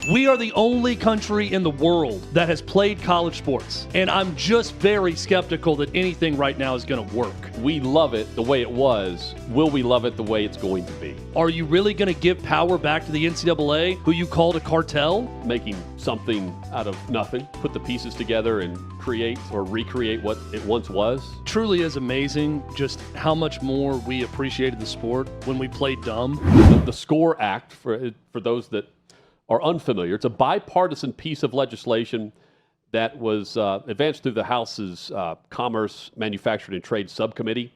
We are the only country in the world that has played college sports, and I'm just very skeptical that anything right now is going to work. We love it the way it was. Will we love it the way it's going to be? Are you really going to give power back to the NCAA, who you called a cartel? Making something out of nothing, put the pieces together and create or recreate what it once was. Truly is amazing just how much more we appreciated the sport when we played dumb. The SCORE Act, for those that are unfamiliar, it's a bipartisan piece of legislation that was advanced through the House's Commerce, Manufacturing, and Trade Subcommittee,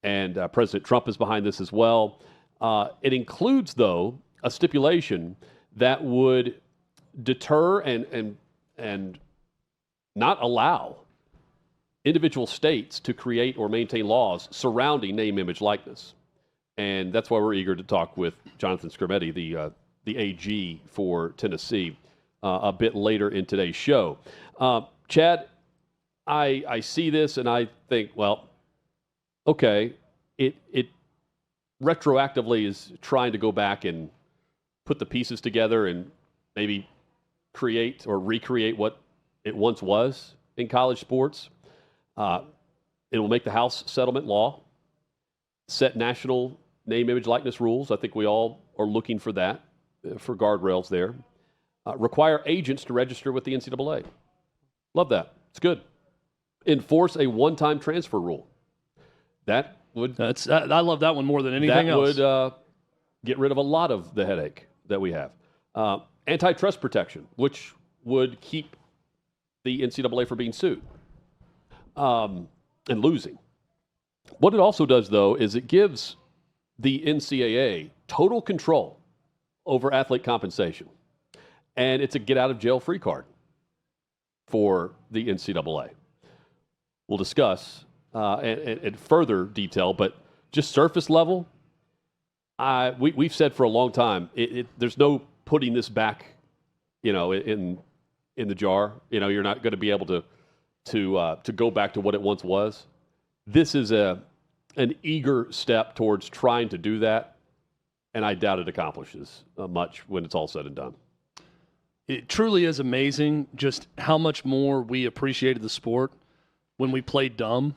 and President Trump is behind this as well. It includes, though, a stipulation that would deter and not allow individual states to create or maintain laws surrounding name, image, likeness. And that's why we're eager to talk with Jonathan Skrmetti, the AG for Tennessee, a bit later in today's show. Chad, I see this and I think, well, okay, it retroactively is trying to go back and put the pieces together and maybe create or recreate what it once was in college sports. It will make the House settlement law, set national name, image, likeness rules. I think we all are looking for that, for guardrails there. Require agents to register with the NCAA. Love that. It's good. Enforce a one-time transfer rule. That would... I love that one more than anything else. That would get rid of a lot of the headache that we have. Antitrust protection, which would keep the NCAA from being sued and losing. What it also does, though, is it gives the NCAA total control over athlete compensation. And it's a get-out-of-jail-free card for the NCAA. We'll discuss in further detail, but just surface level, we've said for a long time, there's no putting this back, in the jar. You're not going to be able to go back to what it once was. This is an eager step towards trying to do that, and I doubt it accomplishes much when it's all said and done. It truly is amazing just how much more we appreciated the sport when we played dumb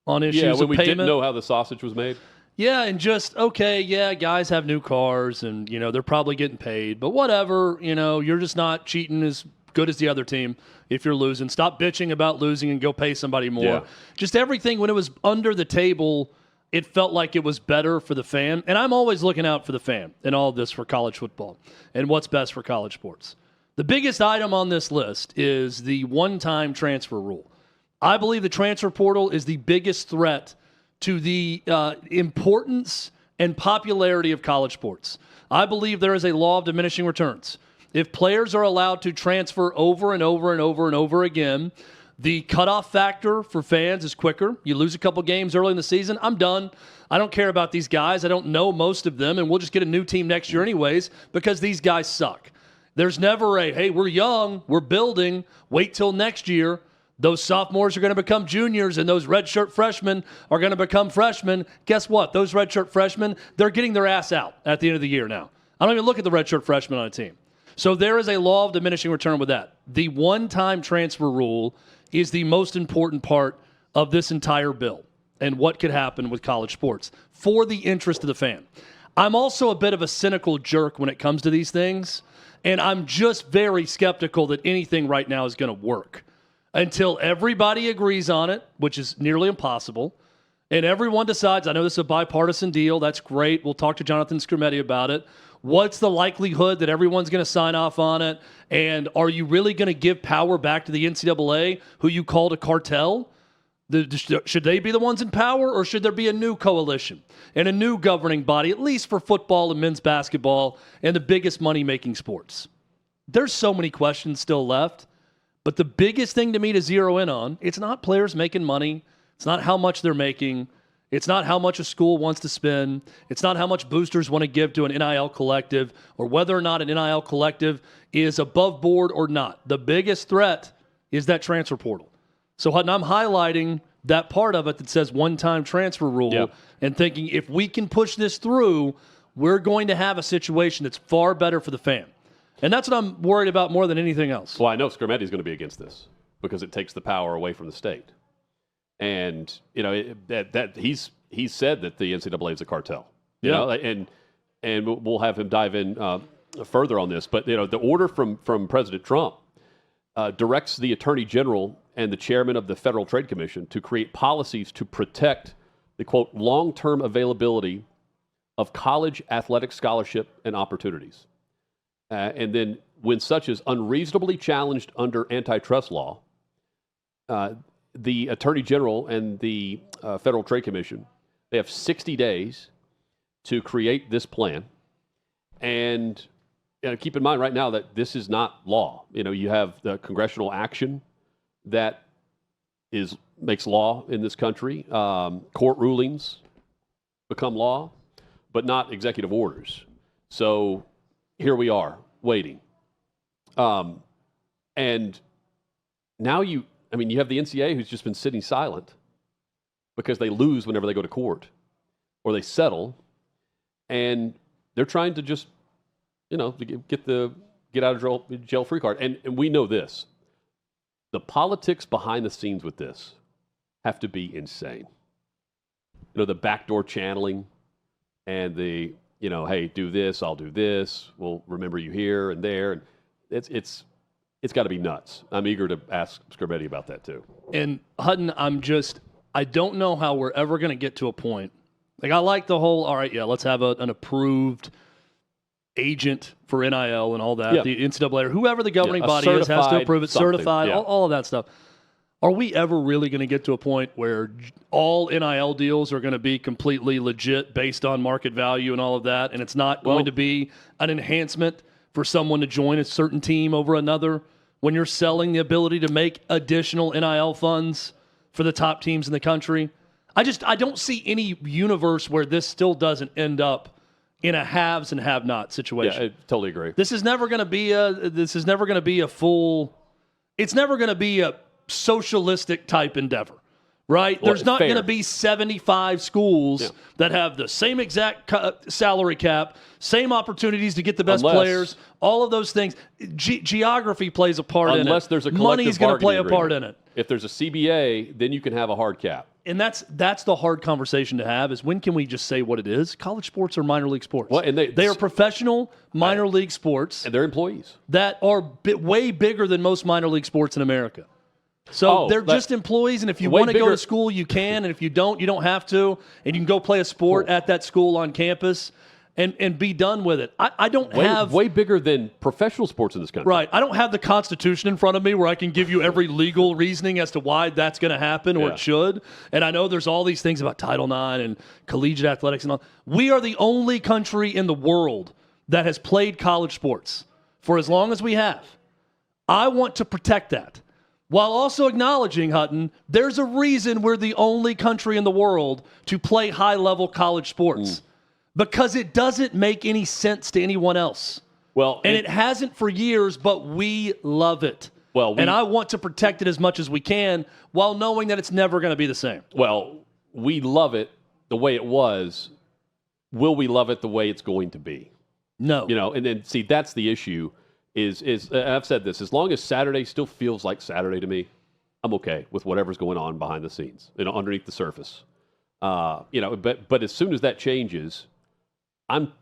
on issues of when we payment. didn't know how the sausage was made. Yeah, and just, guys have new cars and, they're probably getting paid. But whatever, you're just not cheating as good as the other team if you're losing. Stop bitching about losing and go pay somebody more. Yeah. Just everything, when it was under the table, it felt like it was better for the fan. And I'm always looking out for the fan in all of this for college football and what's best for college sports. The biggest item on this list is the one-time transfer rule. I believe the transfer portal is the biggest threat to the importance and popularity of college sports. I believe there is a law of diminishing returns. If players are allowed to transfer over and over and over and over again, the cutoff factor for fans is quicker. You lose a couple games early in the season, I'm done. I don't care about these guys. I don't know most of them, and we'll just get a new team next year anyways because these guys suck. There's never hey, we're young, we're building, wait till next year. Those sophomores are going to become juniors, and those redshirt freshmen are going to become freshmen. Guess what? Those redshirt freshmen, they're getting their ass out at the end of the year now. I don't even look at the redshirt freshmen on a team. So there is a law of diminishing return with that. The one-time transfer rule is the most important part of this entire bill and what could happen with college sports for the interest of the fan. I'm also a bit of a cynical jerk when it comes to these things, and I'm just very skeptical that anything right now is going to work until everybody agrees on it, which is nearly impossible, and everyone decides, I know this is a bipartisan deal, that's great, we'll talk to Jonathan Skrmetti about it. What's the likelihood that everyone's going to sign off on it? And are you really going to give power back to the NCAA, who you called a cartel? Should they be the ones in power, or should there be a new coalition and a new governing body, at least for football and men's basketball and the biggest money-making sports? There's so many questions still left, but the biggest thing to me to zero in on, it's not players making money. It's not how much they're making. It's not how much a school wants to spend. It's not how much boosters want to give to an NIL collective, or whether or not an NIL collective is above board or not. The biggest threat is that transfer portal. So Hutton, I'm highlighting that part of it that says one-time transfer rule and thinking if we can push this through, we're going to have a situation that's far better for the fan. And that's what I'm worried about more than anything else. Well, I know Skrmetti is going to be against this because it takes the power away from the state. And, he's said that the NCAA is a cartel. You know, and we'll have him dive in further on this. But, the order from President Trump directs the Attorney General and the chairman of the Federal Trade Commission to create policies to protect the, quote, long-term availability of college athletic scholarship and opportunities. And then when such is unreasonably challenged under antitrust law, the Attorney General and the Federal Trade Commission, they have 60 days to create this plan. And keep in mind right now that this is not law. You have the congressional action that makes law in this country. Court rulings become law, but not executive orders. So here we are waiting. And now you have the NCAA who's just been sitting silent because they lose whenever they go to court or they settle, and they're trying to just, get out of jail free card. And we know this. The politics behind the scenes with this have to be insane. The backdoor channeling and the, hey, do this, I'll do this, we'll remember you here and there. And it's got to be nuts. I'm eager to ask Skrmetti about that too. And Hutton, I don't know how we're ever going to get to a point. Like, I like the whole, all right, let's have an approved agent for NIL and all that. Yeah. The NCAA or whoever the governing body is has to approve it, certified, all of that stuff. Are we ever really going to get to a point where all NIL deals are going to be completely legit based on market value and all of that, and it's not going to be an enhancement for someone to join a certain team over another when you're selling the ability to make additional NIL funds for the top teams in the country? I don't see any universe where this still doesn't end up in a haves and have-not situation. Yeah, I totally agree. This is never going to be a full. It's never going to be a socialistic type endeavor, right? There's not going to be 75 schools that have the same exact salary cap, same opportunities to get the best players, all of those things. Geography plays a part in it. Unless there's a collective money's going to play a agreement. part in it. If there's a CBA, then you can have a hard cap. And that's the hard conversation to have, is when can we just say what it is? College sports are minor league sports. Well, and they are professional minor league sports. And they're employees. That are way bigger than most minor league sports in America. So they're just employees, and if you want to go to school, you can, and if you don't have to, and you can go play a sport at that school on campus and be done with it. I don't have... Way bigger than professional sports in this country. Right. I don't have the Constitution in front of me where I can give you every legal reasoning as to why that's going to happen or it should. And I know there's all these things about Title IX and collegiate athletics and all. We are the only country in the world that has played college sports for as long as we have. I want to protect that, while also acknowledging, Hutton, there's a reason we're the only country in the world to play high-level college sports. Because it doesn't make any sense to anyone else. And it hasn't for years, but we love it. And I want to protect it as much as we can while knowing that it's never going to be the same. Well, we love it the way it was. Will we love it the way it's going to be? No. And then, see, that's the issue. Is I've said this, as long as Saturday still feels like Saturday to me, I'm okay with whatever's going on behind the scenes, underneath the surface. But as soon as that changes, I'm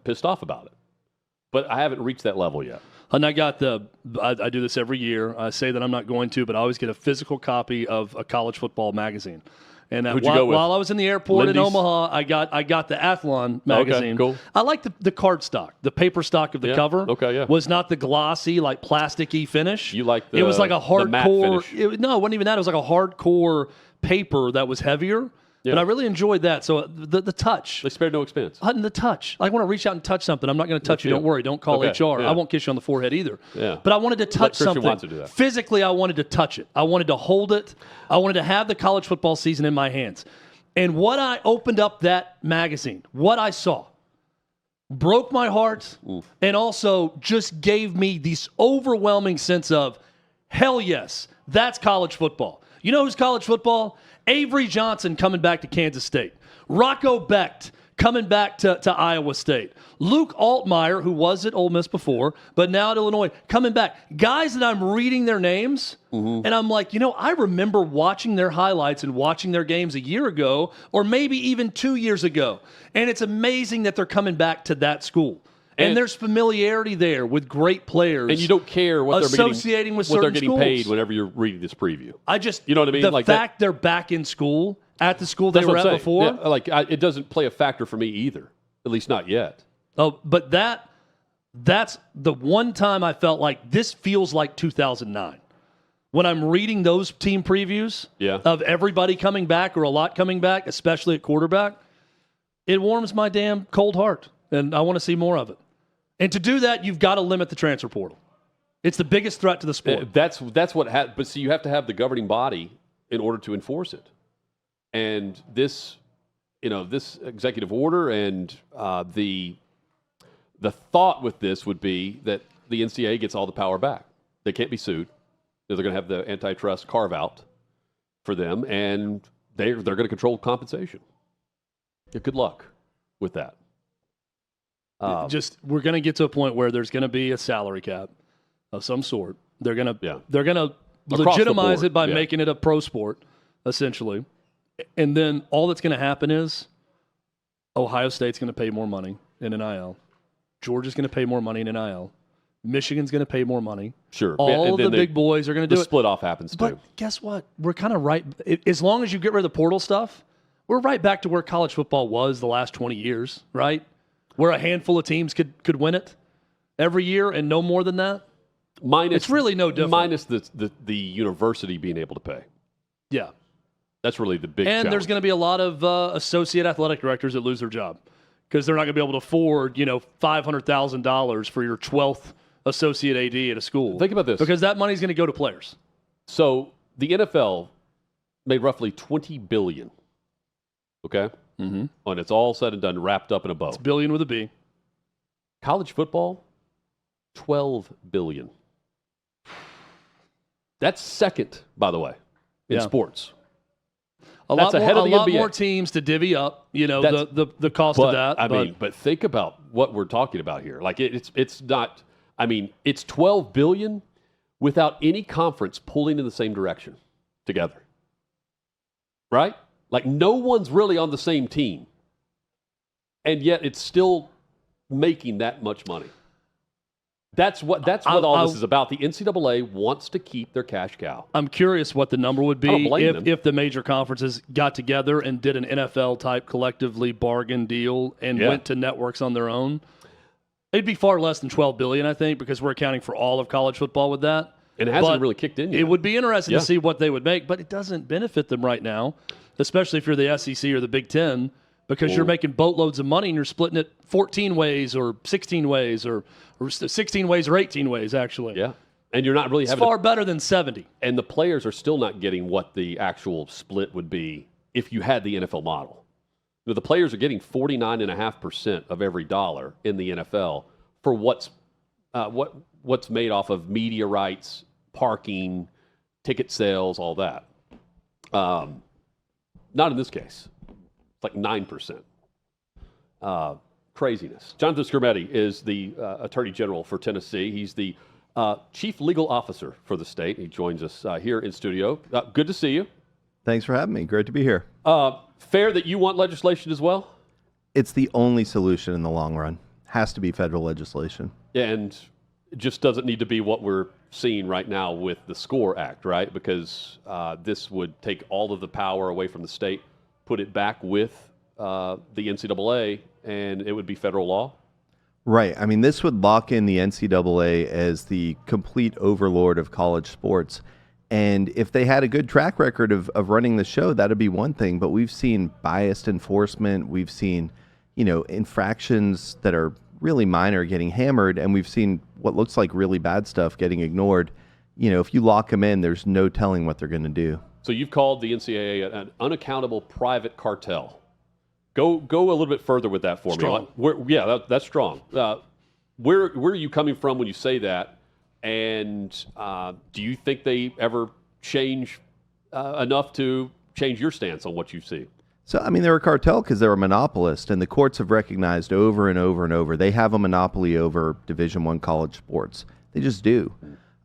pissed off about it. But I haven't reached that level yet. And I got I do this every year. I say that I'm not going to, but I always get a physical copy of a college football magazine. And while I was in the airport in Omaha, I got the Athlon magazine. Okay, cool. I like the card stock, the paper stock of the cover. Okay, yeah. Was not the glossy, like plasticky finish. You like it was like a hardcore. It wasn't even that. It was like a hardcore paper that was heavier. Yeah. But I really enjoyed that. So the touch. They spared no expense. Hutton, the touch. I want to reach out and touch something. I'm not going to touch you. Don't worry. Don't call HR. Yeah. I won't kiss you on the forehead either. Yeah. But I wanted to touch something. Wants to do that. Physically, I wanted to touch it. I wanted to hold it. I wanted to have the college football season in my hands. And what I opened up that magazine, what I saw, broke my heart and also just gave me this overwhelming sense of, hell yes, that's college football. You know who's college football? Avery Johnson coming back to Kansas State. Rocco Becht coming back to Iowa State. Luke Altmaier, who was at Ole Miss before, but now at Illinois, coming back. Guys that I'm reading their names, and I'm like, I remember watching their highlights and watching their games a year ago, or maybe even 2 years ago. And it's amazing that they're coming back to that school. And there's familiarity there with great players. And you don't care what associating with what they're certain getting paid schools. whenever you're reading this preview. You know what I mean? The fact they're back in school, at the school they were at before. Yeah, it doesn't play a factor for me either, at least not yet. Oh, but that's the one time I felt like this feels like 2009. When I'm reading those team previews of everybody coming back or a lot coming back, especially at quarterback, it warms my damn cold heart, and I want to see more of it. And to do that, you've got to limit the transfer portal. It's the biggest threat to the sport. That's what. But see, you have to have the governing body in order to enforce it. And this executive order and the thought with this would be that the NCAA gets all the power back. They can't be sued. They're going to have the antitrust carve out for them, and they're going to control compensation. Yeah, good luck with that. We're going to get to a point where there's going to be a salary cap of some sort. They're going to legitimize it by making it a pro sport, essentially. And then all that's going to happen is Ohio State's going to pay more money in NIL. Georgia's going to pay more money in NIL. Michigan's going to pay more money. Sure. All the big boys are going to do it. The split off happens too. But guess what? We're kind of right. As long as you get rid of the portal stuff, we're right back to where college football was the last 20 years, right? Where a handful of teams could win it every year and no more than that. It's really no different. Minus the university being able to pay. Yeah. That's really the big And challenge. there's going to be a lot of associate athletic directors that lose their job because they're not going to be able to afford, $500,000 for your 12th associate AD at a school. Think about this. Because that money's going to go to players. So the NFL made roughly $20 billion. Okay? Mm-hmm. When it's all said and done, wrapped up in a bow. It's billion with a B. College football, $12 billion. That's second, by the way, in sports. A lot more teams to divvy up, the cost of that. But think about what we're talking about here. Like it's not. It's $12 billion without any conference pulling in the same direction together. Right? Like no one's really on the same team, and yet it's still making that much money. That's what all this is about. The NCAA wants to keep their cash cow. I'm curious what the number would be if the major conferences got together and did an NFL-type collectively bargain deal and went to networks on their own. It'd be far less than $12 billion, I think, because we're accounting for all of college football with that. And it hasn't really kicked in yet. It would be interesting to see what they would make, but it doesn't benefit them right now, especially if you're the SEC or the Big Ten, because you're making boatloads of money and you're splitting it 14 ways or 16 ways or 16 ways or 18 ways, actually. Yeah. And you're not really having far better than 70. And the players are still not getting what the actual split would be if you had the NFL model. The players are getting 49.5% of every dollar in the NFL for what's made off of media rights, parking, ticket sales, all that. Not in this case. It's like 9%. Craziness. Jonathan Skrmetti is the Attorney General for Tennessee. He's the Chief Legal Officer for the state. He joins us here in studio. Good to see you. Thanks for having me. Great to be here. Fair that you want legislation as well? It's the only solution in the long run. Has to be federal legislation. And it just doesn't need to be what we're seeing right now with the SCORE Act, right? Because this would take all of the power away from the state, put it back with the NCAA, and it would be federal law? Right. I mean, this would lock in the NCAA as the complete overlord of college sports. And if they had a good track record of running the show, that'd be one thing. But we've seen biased enforcement. We've seen, infractions that are really minor getting hammered. And we've seen what looks like really bad stuff getting ignored. If you lock them in, there's no telling what they're going to do. So you've called the NCAA an unaccountable private cartel. Go a little bit further with that for me. That's strong. Where are you coming from when you say that? And do you think they ever change enough to change your stance on what you see? So, I mean, they're a cartel because they're a monopolist, and the courts have recognized over and over and over they have a monopoly over Division I college sports. They just do.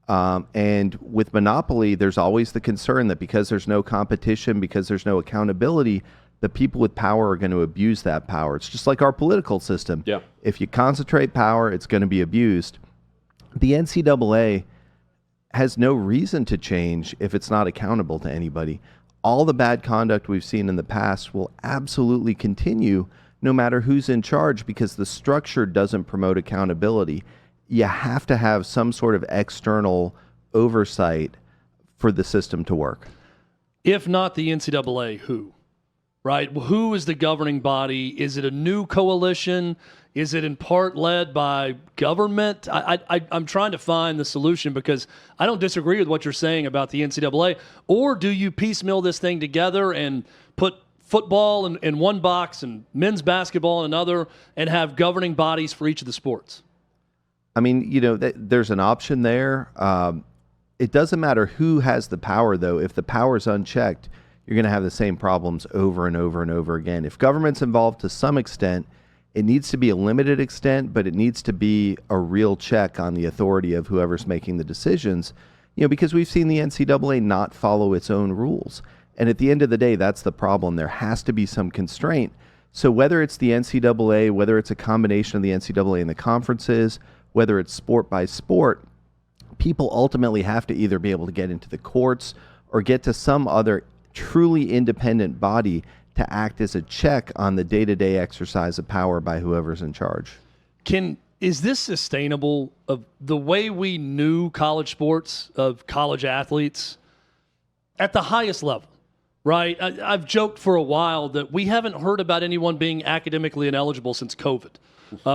And with monopoly, there's always the concern that because there's no competition, because there's no accountability, the people with power are going to abuse that power. It's just like our political system. Yeah. If you concentrate power, it's going to be abused. The NCAA has no reason to change if it's not accountable to anybody. All the bad conduct we've seen in the past will absolutely continue no matter who's in charge because the structure doesn't promote accountability. You have to have some sort of external oversight for the system to work. If not the NCAA, who? Right? Who is the governing body? Is it a new coalition? Is it in part led by government? I'm trying to find the solution because I don't disagree with what you're saying about the NCAA. Or do you piecemeal this thing together and put football in one box and men's basketball in another and have governing bodies for each of the sports? I mean, there's an option there. It doesn't matter who has the power, though. If the power is unchecked, you're going to have the same problems over and over and over again. If government's involved to some extent, it needs to be a limited extent, but it needs to be a real check on the authority of whoever's making the decisions, because we've seen the NCAA not follow its own rules. And at the end of the day, that's the problem. There has to be some constraint. So whether it's the NCAA, whether it's a combination of the NCAA and the conferences, whether it's sport by sport, people ultimately have to either be able to get into the courts or get to some other truly independent body to act as a check on the day-to-day exercise of power by whoever's in charge. Is this sustainable of the way we knew college sports, of college athletes at the highest level, right? I've joked for a while that we haven't heard about anyone being academically ineligible since COVID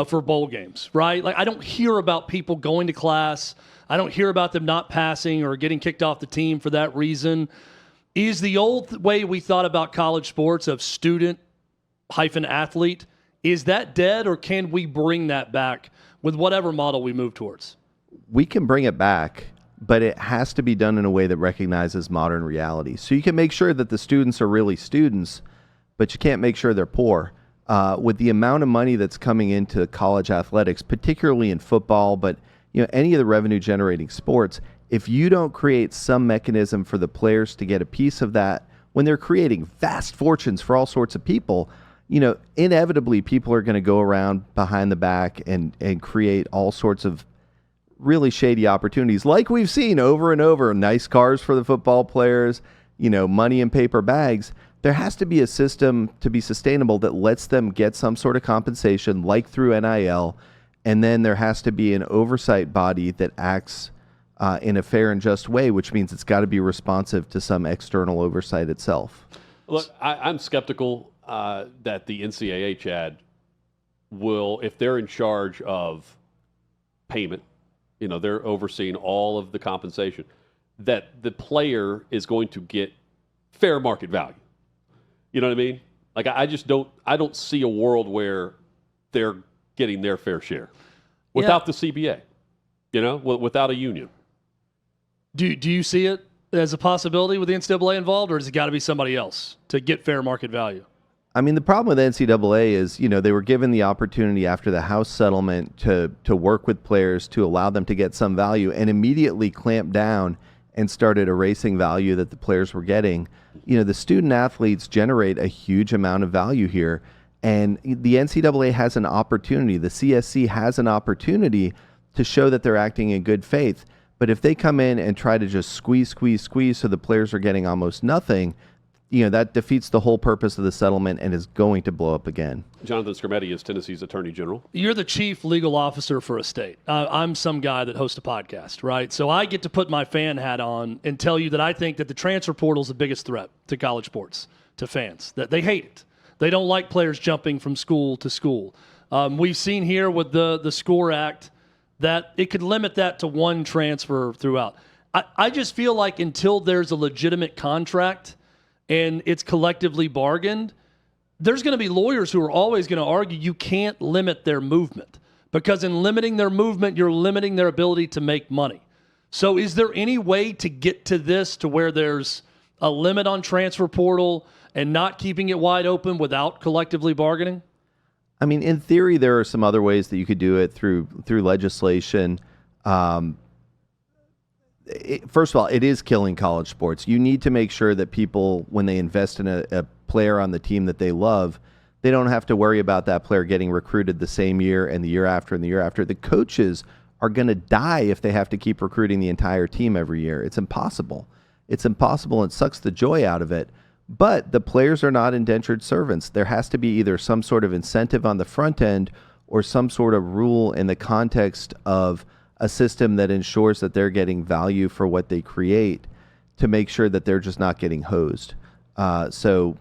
for bowl games, right? Like I don't hear about people going to class. I don't hear about them not passing or getting kicked off the team for that reason. Is the old way we thought about college sports of student-athlete, is that dead, or can we bring that back with whatever model we move towards? We can bring it back, but it has to be done in a way that recognizes modern reality. So you can make sure that the students are really students, but you can't make sure they're poor. With the amount of money that's coming into college athletics, particularly in football, but any of the revenue-generating sports, if you don't create some mechanism for the players to get a piece of that, when they're creating vast fortunes for all sorts of people, inevitably people are going to go around behind the back and create all sorts of really shady opportunities like we've seen over and over. Nice cars for the football players, money in paper bags. There has to be a system to be sustainable that lets them get some sort of compensation like through NIL, and then there has to be an oversight body that acts in a fair and just way, which means it's got to be responsive to some external oversight itself. Look, I'm skeptical that the NCAA, Chad, will, if they're in charge of payment, they're overseeing all of the compensation, that the player is going to get fair market value. You know what I mean? Like, I don't see a world where they're getting their fair share without the CBA, without a union. Do you see it as a possibility with the NCAA involved, or has it got to be somebody else to get fair market value? I mean, the problem with NCAA is, they were given the opportunity after the House settlement to work with players to allow them to get some value and immediately clamped down and started erasing value that the players were getting. The student athletes generate a huge amount of value here, and the NCAA has an opportunity, the CSC has an opportunity to show that they're acting in good faith. But if they come in and try to just squeeze so the players are getting almost nothing, that defeats the whole purpose of the settlement and is going to blow up again. Jonathan Skrmetti is Tennessee's Attorney General. You're the chief legal officer for a state. I'm some guy that hosts a podcast, right? So I get to put my fan hat on and tell you that I think that the transfer portal is the biggest threat to college sports, to fans, that they hate it. They don't like players jumping from school to school. We've seen here with the SCORE Act that it could limit that to one transfer throughout. I just feel like until there's a legitimate contract and it's collectively bargained, there's going to be lawyers who are always going to argue you can't limit their movement, because in limiting their movement, you're limiting their ability to make money. So is there any way to get to this to where there's a limit on transfer portal and not keeping it wide open without collectively bargaining? I mean, in theory, there are some other ways that you could do it through legislation. First of all, it is killing college sports. You need to make sure that people, when they invest in a player on the team that they love, they don't have to worry about that player getting recruited the same year and the year after and the year after. The coaches are going to die if they have to keep recruiting the entire team every year. It's impossible. It's impossible and sucks the joy out of it. But the players are not indentured servants. There has to be either some sort of incentive on the front end or some sort of rule in the context of a system that ensures that they're getting value for what they create to make sure that they're just not getting hosed. So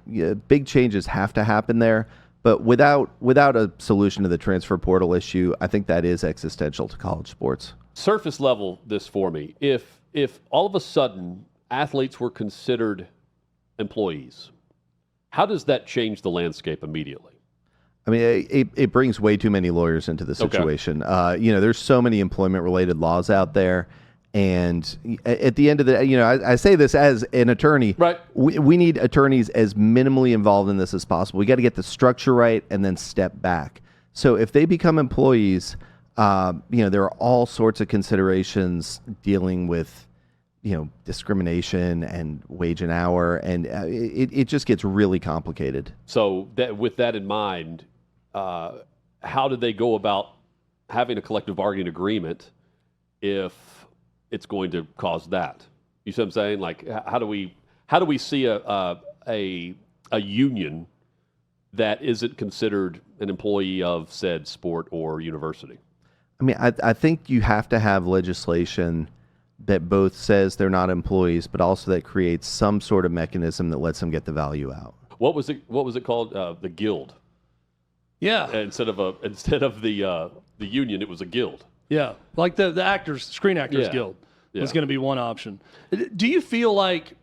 big changes have to happen there. But without a solution to the transfer portal issue, I think that is existential to college sports. Surface level this for me. If all of a sudden athletes were considered employees, how does that change the landscape immediately? I mean, it brings way too many lawyers into the situation. Okay. There's so many employment-related laws out there. And at the end of the day, I say this as an attorney. Right. We need attorneys as minimally involved in this as possible. We got to get the structure right and then step back. So if they become employees, there are all sorts of considerations dealing with, discrimination and wage and hour, and it just gets really complicated. So with that in mind, how do they go about having a collective bargaining agreement if it's going to cause that? You see what I'm saying? Like, how do we see a union that isn't considered an employee of said sport or university? I mean, I think you have to have legislation that both says they're not employees, but also that creates some sort of mechanism that lets them get the value out. What was it called? The guild. Yeah. Instead of the union, it was a guild. Yeah, like the Screen Actors Guild was going to be one option. Do you feel like,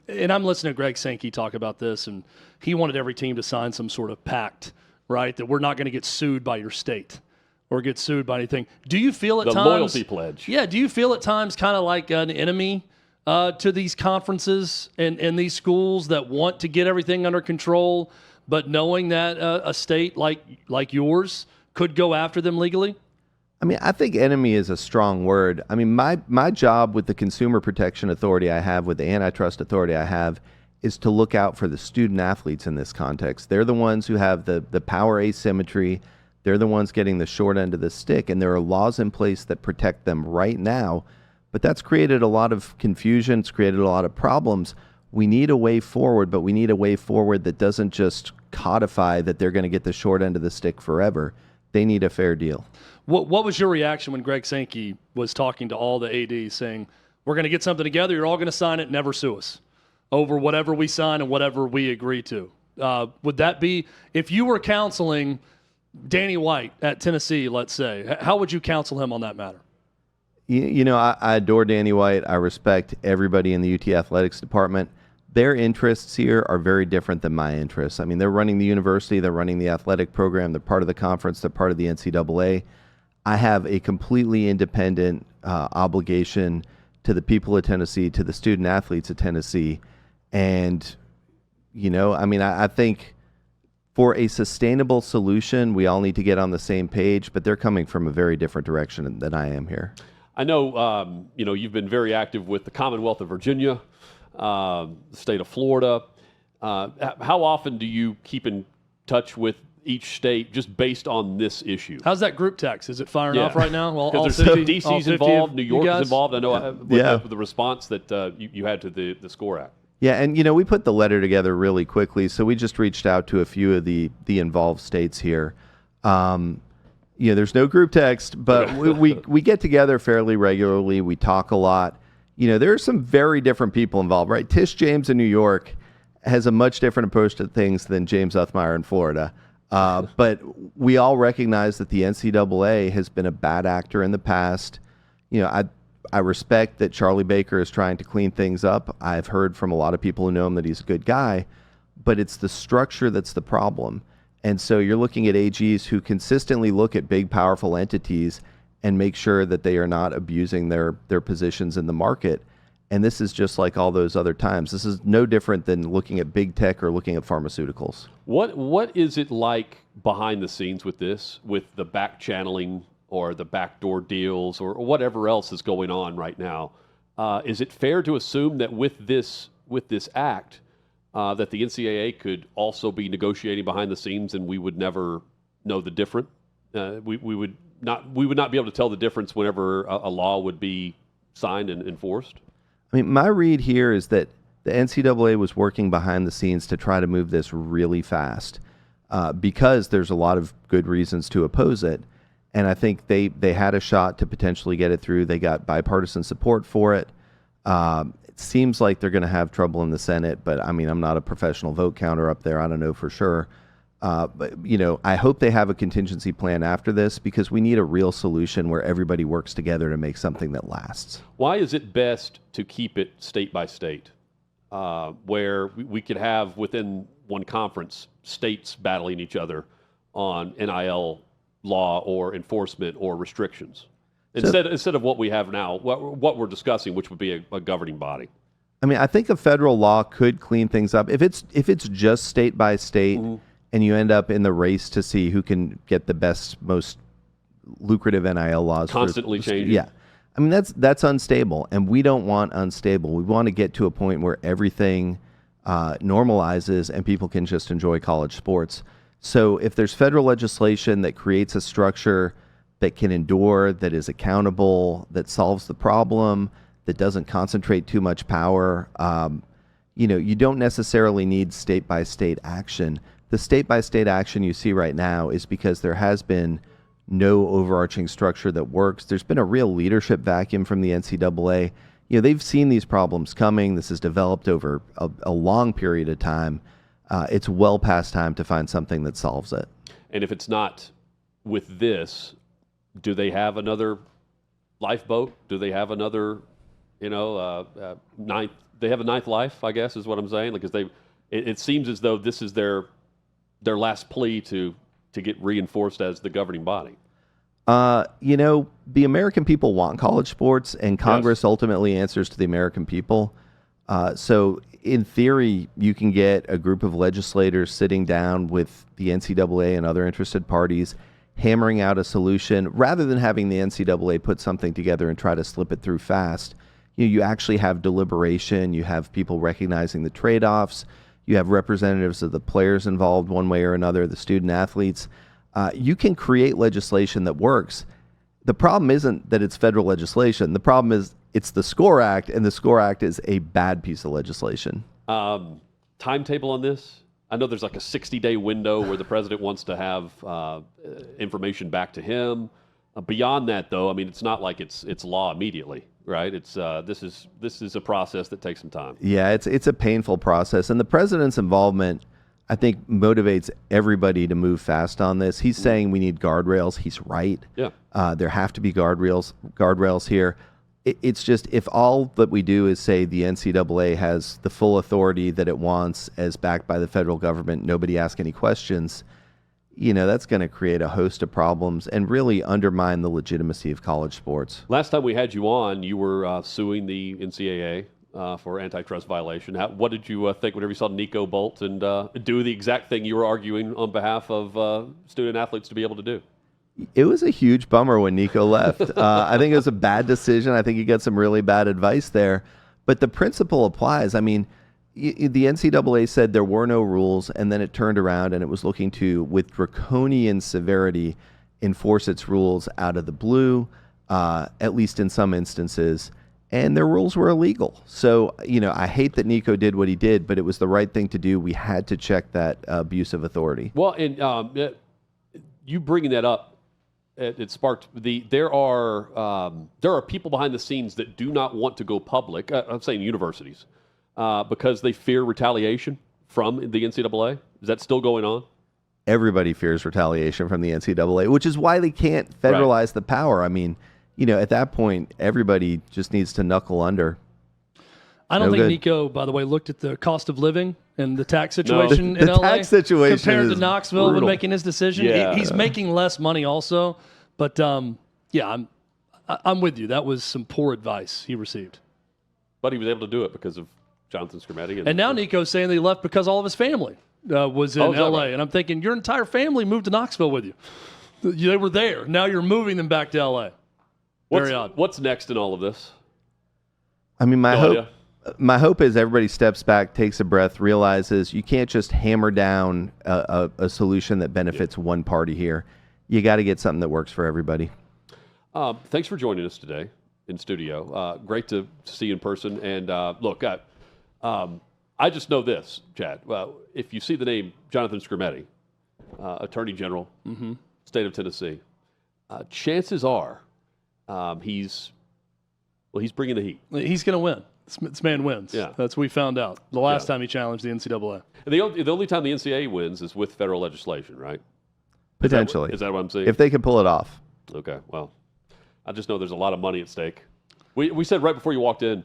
and I'm listening to Greg Sankey talk about this, and he wanted every team to sign some sort of pact, right, that we're not going to get sued by your state or get sued by anything. Do you feel at times... The loyalty pledge. Yeah, do you feel at times kind of like an enemy to these conferences and these schools that want to get everything under control, but knowing that a state like yours could go after them legally? I mean, I think enemy is a strong word. I mean, my job with the consumer protection authority I have, with the antitrust authority I have, is to look out for the student athletes in this context. They're the ones who have the power asymmetry. They're the ones getting the short end of the stick, and there are laws in place that protect them right now. But that's created a lot of confusion. It's created a lot of problems. We need a way forward, but we need a way forward that doesn't just codify that they're going to get the short end of the stick forever. They need a fair deal. What was your reaction when Greg Sankey was talking to all the ADs saying, we're going to get something together, you're all going to sign it, never sue us over whatever we sign and whatever we agree to? Would that be, if you were counseling Danny White at Tennessee, let's say, how would you counsel him on that matter? I adore Danny White. I respect everybody in the UT athletics department. Their interests here are very different than my interests. I mean, they're running the university, they're running the athletic program, they're part of the conference, they're part of the NCAA. I have a completely independent obligation to the people of Tennessee, to the student athletes of Tennessee. And, I think for a sustainable solution, we all need to get on the same page, but they're coming from a very different direction than I am here. I know, you've been very active with the Commonwealth of Virginia, the state of Florida. How often do you keep in touch with each state just based on this issue? How's that group text? Is it firing off right now? Well, DC's involved, New York is involved. I know with the response that you had to the SCORE Act. Yeah, and we put the letter together really quickly, so we just reached out to a few of the involved states here. There's no group text, but we get together fairly regularly. We talk a lot. There are some very different people involved, right? Tish James in New York has a much different approach to things than James Uthmeyer in Florida. But we all recognize that the NCAA has been a bad actor in the past. I respect that Charlie Baker is trying to clean things up. I've heard from a lot of people who know him that he's a good guy, but it's the structure that's the problem. And so you're looking at AGs who consistently look at big, powerful entities and make sure that they are not abusing their positions in the market. And this is just like all those other times. This is no different than looking at big tech or looking at pharmaceuticals. What is it like behind the scenes with this, with the back channeling or the backdoor deals or whatever else is going on right now? Is it fair to assume that with this act, that the NCAA could also be negotiating behind the scenes, and we would never know the difference? We would not be able to tell the difference whenever a law would be signed and enforced? I mean, my read here is that the NCAA was working behind the scenes to try to move this really fast because there's a lot of good reasons to oppose it. And I think they had a shot to potentially get it through. They got bipartisan support for it. It seems like they're going to have trouble in the Senate, but I mean, I'm not a professional vote counter up there. I don't know for sure. But, I hope they have a contingency plan after this because we need a real solution where everybody works together to make something that lasts. Why is it best to keep it state by state, where we could have within one conference states battling each other on NIL law or enforcement or restrictions instead of what we have now, what we're discussing, which would be a governing body? I mean, I think a federal law could clean things up if it's just state by state. Mm-hmm. And you end up in the race to see who can get the best, most lucrative NIL laws. Constantly changing. Yeah. I mean, that's unstable, and we don't want unstable. We want to get to a point where everything normalizes and people can just enjoy college sports. So if there's federal legislation that creates a structure that can endure, that is accountable, that solves the problem, that doesn't concentrate too much power, you don't necessarily need state-by-state action. The state-by-state action you see right now is because there has been no overarching structure that works. There's been a real leadership vacuum from the NCAA. They've seen these problems coming. This has developed over a long period of time. It's well past time to find something that solves it. And if it's not with this, do they have another lifeboat? Do they have another, ninth? They have a ninth life, I guess, is what I'm saying. Because it seems as though this is their last plea to get reinforced as the governing body. The American people want college sports, and Congress ultimately answers to the American people. So in theory, you can get a group of legislators sitting down with the NCAA and other interested parties, hammering out a solution, rather than having the NCAA put something together and try to slip it through fast. You actually have deliberation. You have people recognizing the trade-offs. You have representatives of the players involved one way or another, the student athletes. You can create legislation that works. The problem isn't that it's federal legislation. The problem is it's the SCORE Act, and the SCORE Act is a bad piece of legislation. Timetable on this? I know there's like a 60-day window where the president wants to have information back to him. Beyond that, though, I mean, it's not like it's law immediately, right? It's this is a process that takes some time. Yeah, it's a painful process, and the president's involvement, I think, motivates everybody to move fast on this. He's saying we need guardrails. He's right. Yeah. There have to be guardrails here. It's just, if all that we do is say the NCAA has the full authority that it wants as backed by the federal government, nobody asks any questions, that's going to create a host of problems and really undermine the legitimacy of college sports. Last time we had you on, you were suing the NCAA for antitrust violation. What did you think whenever you saw Nico bolt and do the exact thing you were arguing on behalf of student athletes to be able to do? It was a huge bummer when Nico left. I think it was a bad decision. I think he got some really bad advice there. But the principle applies. I mean, the NCAA said there were no rules, and then it turned around and it was looking to, with draconian severity, enforce its rules out of the blue, at least in some instances. And their rules were illegal. So, I hate that Nico did what he did, but it was the right thing to do. We had to check that abuse of authority. Well, and you bringing that up, it sparked there are people behind the scenes that do not want to go public. I'm saying universities, because they fear retaliation from the NCAA. Is that still going on? Everybody fears retaliation from the NCAA, which is why they can't federalize the power. I mean, at that point, everybody just needs to knuckle under. I don't think Nico, by the way, looked at the cost of living and the tax situation in LA. The tax situation compared is to Knoxville brutal. when making his decision. Yeah. He's making less money also. But, I'm with you. That was some poor advice he received. But he was able to do it because of Jonathan Skrmetti. And now Nico's saying that he left because all of his family was in is that L.A. right? And I'm thinking, your entire family moved to Knoxville with you. They were there. Now you're moving them back to L.A. Very odd. What's next in all of this? I mean, No idea. my hope is everybody steps back, takes a breath, realizes you can't just hammer down a solution that benefits one party here. You got to get something that works for everybody. Thanks for joining us today in studio. Great to see you in person. And look, I just know this, Chad. Well, if you see the name Jonathan Skrmetti, Attorney General, State of Tennessee, chances are he's bringing the heat. He's going to win. This man wins. Yeah. That's what we found out the last time he challenged the NCAA. And the only time the NCAA wins is with federal legislation, right? Potentially. Is that what I'm saying? If they can pull it off. Okay, well, I just know there's a lot of money at stake. We said right before you walked in,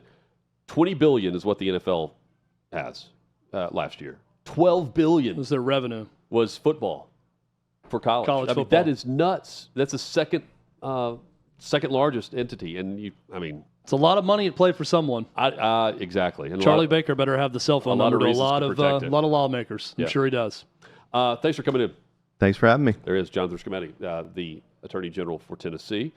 $20 billion is what the NFL has last year. $12 billion This is their revenue. was football for college. College I mean, football. that is nuts. That's the second largest entity, and It's a lot of money at play for someone. exactly. And Charlie Baker better have the cell phone a lot number of to a reasons lot to of protect it. lot of lawmakers. Yeah. I'm sure he does. Thanks for coming in. Thanks for having me. There is Jonathan Skrmetti, the Attorney General for Tennessee.